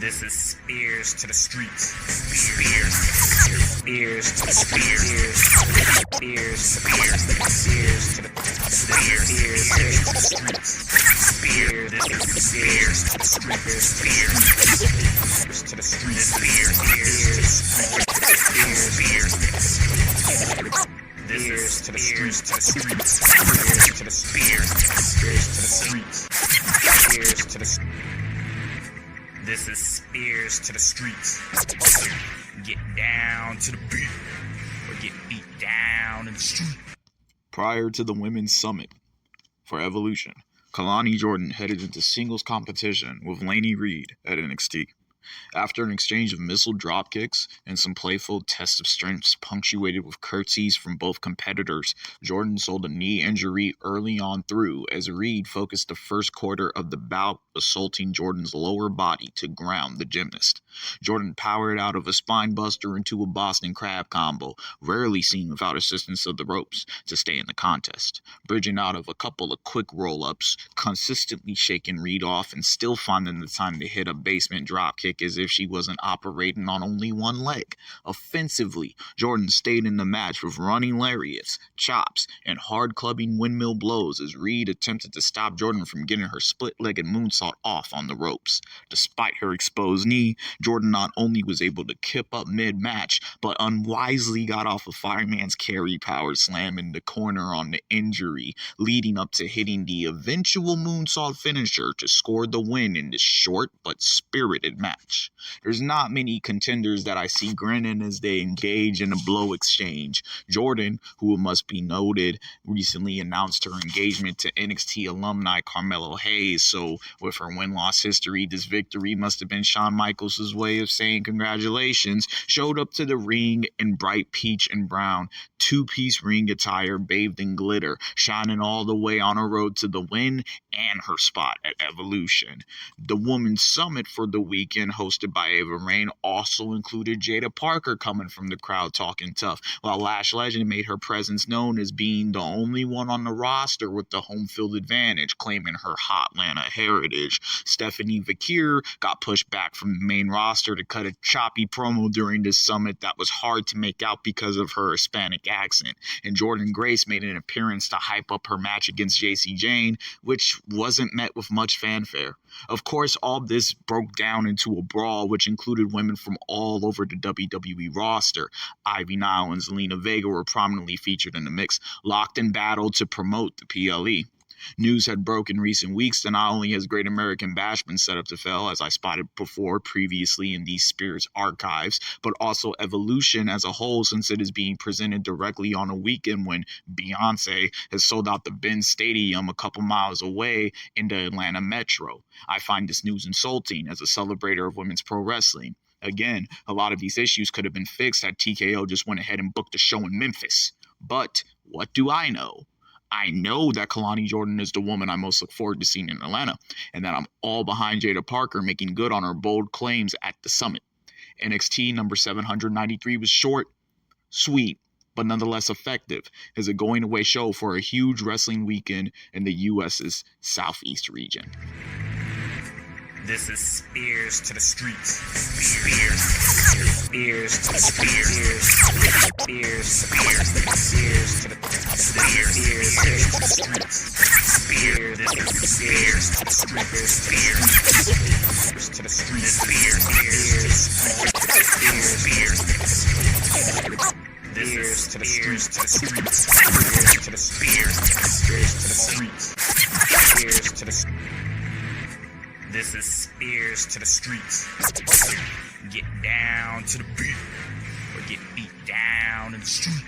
This is spEarz to the streets. spEarz to the streets. spEarz to the streets. spEarz to the streets. This to the streets, to the streets, to the streets, to the This is spEarz to the streets. Get down to the beat, or get beat down in the street. Prior to the Women's Summit for Evolution, Kalani Jordan headed into singles competition with Lainey Reed at NXT. After an exchange of missile dropkicks and some playful tests of strengths punctuated with curtsies from both competitors, Jordan sold a knee injury early on through as Reed focused the first quarter of the bout assaulting Jordan's lower body to ground the gymnast. Jordan powered out of a spine buster into a Boston Crab combo, rarely seen without assistance of the ropes, to stay in the contest, bridging out of a couple of quick roll-ups, consistently shaking Reed off and still finding the time to hit a basement dropkick as if she wasn't operating on only one leg. Offensively, Jordan stayed in the match with running lariats, chops, and hard clubbing windmill blows as Reed attempted to stop Jordan from getting her split-legged moonsault off on the ropes. Despite her exposed knee, Jordan not only was able to kip up mid-match, but unwisely got off a fireman's carry power slam in the corner on the injury, leading up to hitting the eventual moonsault finisher to score the win in this short but spirited match. There's not many contenders that I see grinning as they engage in a blow exchange. Jordan, who it must be noted, recently announced her engagement to NXT alumni Carmelo Hayes, so with her win-loss history, this victory must have been Shawn Michaels' way of saying congratulations, showed up to the ring in bright peach and brown, two-piece ring attire bathed in glitter, shining all the way on her road to the win and her spot at Evolution. The Women's Summit for the weekend, hosted by Ava Raine, also included Jada Parker coming from the crowd talking tough, while Lash Legend made her presence known as being the only one on the roster with the home field advantage, claiming her Hotlanta heritage. Stephanie Vakir got pushed back from the main roster to cut a choppy promo during this summit that was hard to make out because of her Hispanic accent, and Jordynne Grace made an appearance to hype up her match against JC Jane, which wasn't met with much fanfare. Of course, all this broke down into a brawl which included women from all over the WWE roster. Ivy Nile and Zelina Vega were prominently featured in the mix, locked in battle to promote the PLE. News had broke in recent weeks that not only has Great American Bash been set up to fail, as I spotted before previously in these spEarz archives, but also Evolution as a whole, since it is being presented directly on a weekend when Beyonce has sold out the Benz Stadium a couple miles away in the Atlanta metro. I find this news insulting as a celebrator of women's pro wrestling. Again, a lot of these issues could have been fixed had TKO just went ahead and booked a show in Memphis. But what do I know? I know that Kalani Jordan is the woman I most look forward to seeing in Atlanta, and that I'm all behind Jada Parker making good on her bold claims at the summit. NXT number 793 was short, sweet, but nonetheless effective as a going-away show for a huge wrestling weekend in the U.S.'s Southeast region. This is spEarz to the streets. spEarz to the streets. spEarz to the This is spEarz to the streets. Get down to the beat, or get beat down in the street.